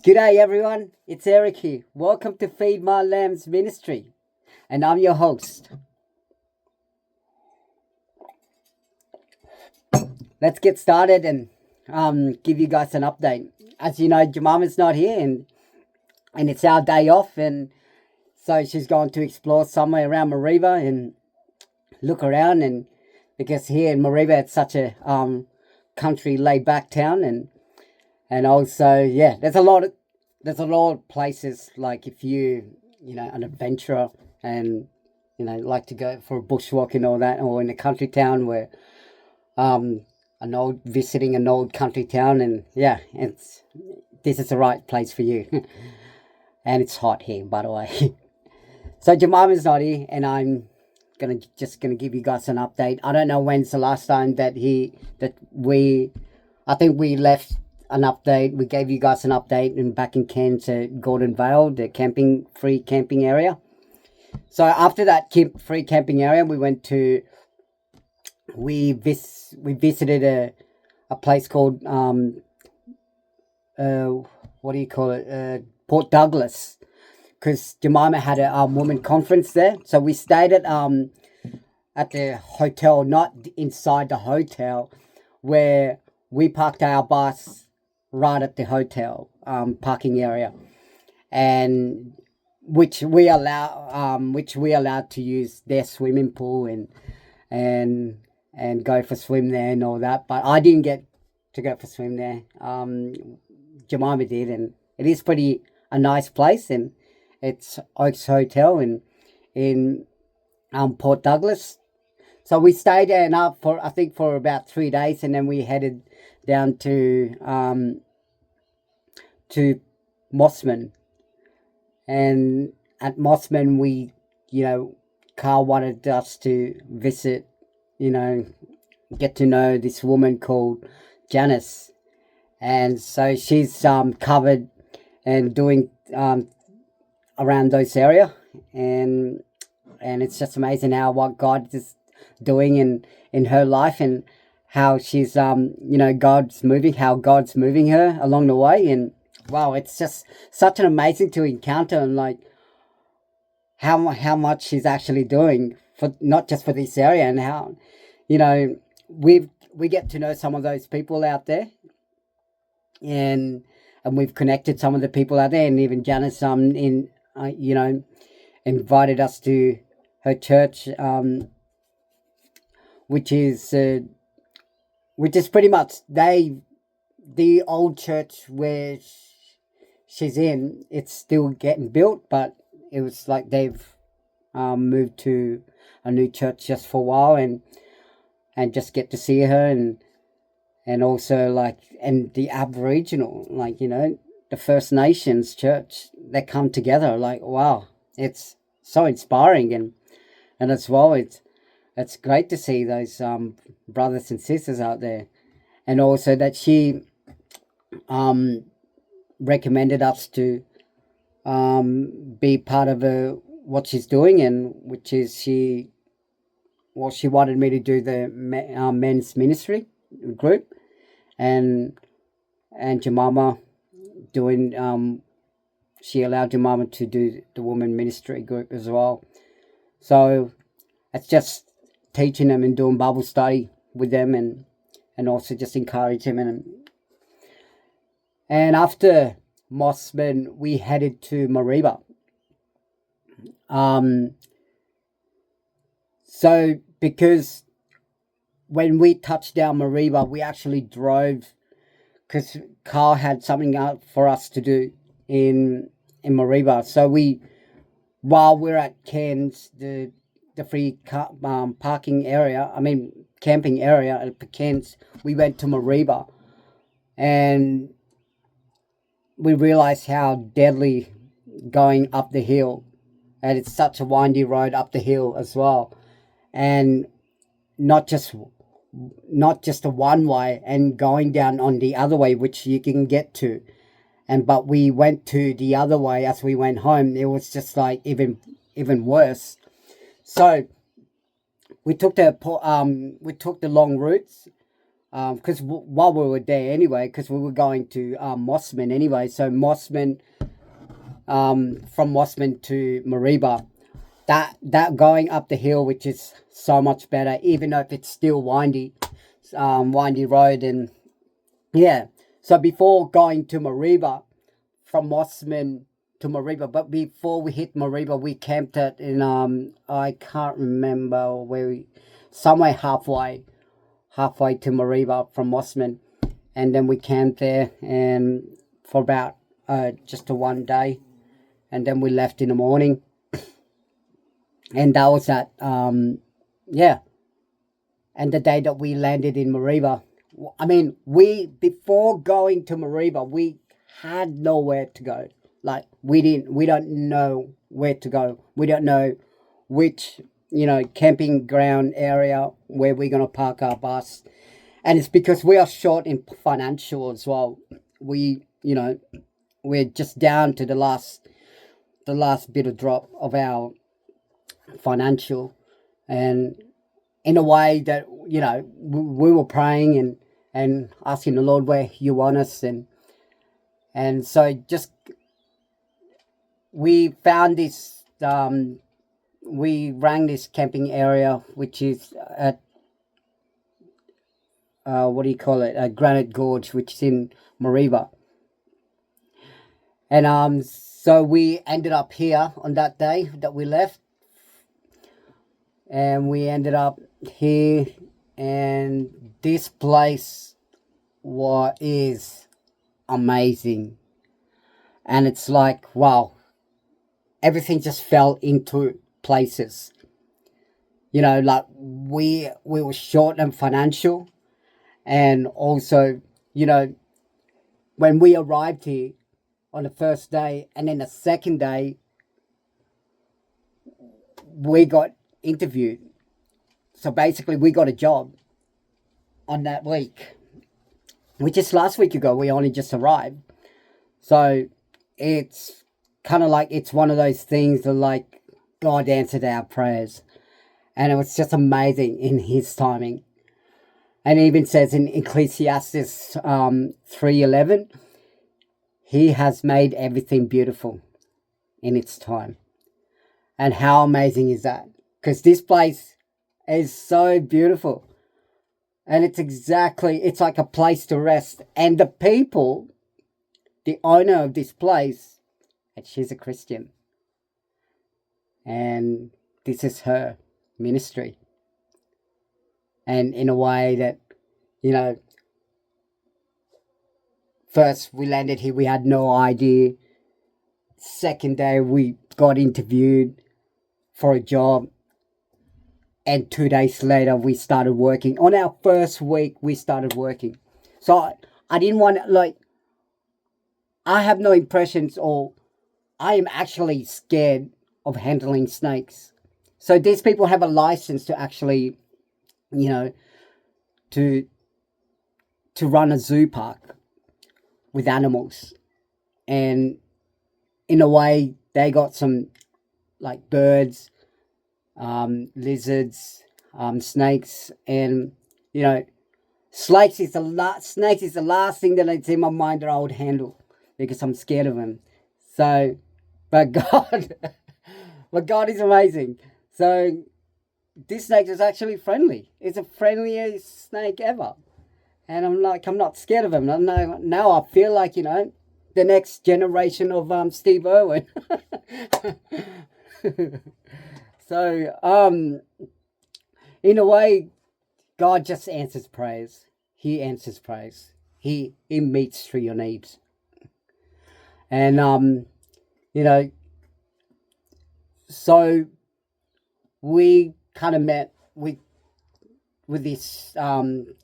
G'day everyone, it's Eric here. Welcome to Feed My Lambs Ministry, and I'm your host. Let's get started and give you guys an update. As you know, Jemima's not here, and it's our day off, and so she's going to explore somewhere around Mareeba and look around, and because here in Mareeba it's such a country laid back town, and also there's a lot of places, like if an adventurer and like to go for a bushwalk and all that, or in a country town where visiting an old country town, and this is the right place for you. And it's hot here, by the way. So Jemima's not here, and I'm just gonna give you guys an update. I don't know when's the last time I think we left an update. We gave you guys an update back in Cairns at GordonVale, the free camping area. So after that free camping area, we visited a place called Port Douglas, because Jemima had a woman conference there. So we stayed at the hotel, not inside the hotel, where we parked our bus right at the hotel parking area, and which we allowed to use their swimming pool and go for swim there and all that. But I didn't get to go for swim there. Jemima did, and it is a nice place, and it's Oaks Hotel in Port Douglas. So we stayed there for about 3 days, and then we headed down to Mossman. And at Mossman, Carl wanted us to visit, get to know this woman called Janice. And so she's covered and doing around those area, and it's just amazing what God is doing in her life, and how she's God's moving her along the way. And wow, it's just such an amazing to encounter, and like how much she's actually doing for, not just for this area, and how we get to know some of those people out there, and we've connected some of the people out there, and even Janice invited us to her church, which is pretty much the old church where she's in. It's still getting built, but it was like they've moved to a new church just for a while, and just get to see her, and also and the Aboriginal, the First Nations church, they come together. Like, wow, it's so inspiring, and as well, it's great to see those brothers and sisters out there, and also that she recommended us to be part of what she's doing, and which is she wanted me to do the men's ministry group, and Jemima doing she allowed Jemima to do the women ministry group as well. So it's just teaching them and doing Bible study with them, and also just encourage them. And after Mossman, we headed to Mareeba. So because when we touched down Mareeba, we actually drove, because Carl had something out for us to do in Mareeba. So while we're at Cairns, the free camping area at Cairns, we went to Mareeba, and we realized how deadly going up the hill, and it's such a windy road up the hill as well, and not just a one way, and going down on the other way, which you can get to, but we went to the other way as we went home. It was just like even worse. So we took the long routes, because while we were there anyway, because we were going to Mossman anyway. So Mossman, from Mossman to Mareeba, that going up the hill, which is so much better, even though if it's still windy road. And yeah, so before going to Mareeba, from Mossman to Mareeba, but before we hit Mareeba, we camped in I can't remember where somewhere halfway to Mareeba from Mossman, and then we camped there and for about just a one day, and then we left in the morning. And that was that, yeah. And the day that we landed in Mareeba, I mean, before going to Mareeba, we had nowhere to go. Like, we don't know where to go. We don't know which, camping ground area where we're going to park our bus. And it's because we are short in financial as well. We're just down to the last bit of drop of our financial, and in a way that we were praying and asking the Lord where you want us, and so just we found this we rang this camping area, which is at Granite Gorge, which is in Mareeba. And so we ended up here on that day that we left. And we ended up here, and this place is amazing. And it's like, wow, everything just fell into places. Like we were short and financial, and also, when we arrived here on the first day, and then the second day, we got interviewed. So basically we got a job on that week, which is last week ago. We only just arrived. So it's kind of like, it's one of those things that like God answered our prayers, and it was just amazing in his timing. And it even says in Ecclesiastes 3:11, he has made everything beautiful in its time. And how amazing is that? Because this place is so beautiful. And it's like a place to rest. And the people, the owner of this place, and she's a Christian. And this is her ministry. And in a way that, first we landed here, we had no idea. Second day we got interviewed for a job. And 2 days later, we started working. On our first week, we started working. So I didn't want to, I have no impressions, or I am actually scared of handling snakes. So these people have a license to actually, to run a zoo park with animals. And in a way, they got some, birds, lizards, snakes, and snakes is the last thing that it's in my mind that I would handle, because I'm scared of them. So, but God, is amazing. So this snake is actually friendly. It's the friendliest snake ever, and I'm not scared of him. Now I feel like the next generation of Steve Irwin. So, in a way, God just answers prayers. He answers prayers. He meets through your needs. And, so we kind of met with this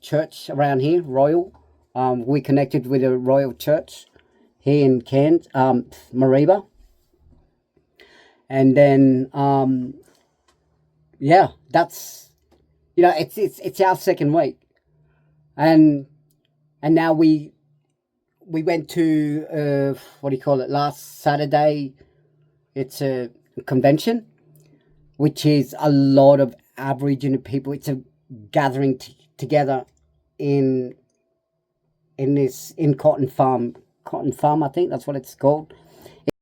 church around here, Royal. We connected with a Royal church here in Cairns, Mareeba. And then, that's, it's our second week. And now we went to, last Saturday, it's a convention, which is a lot of Aboriginal people. It's a gathering together in cotton farm, I think that's what it's called.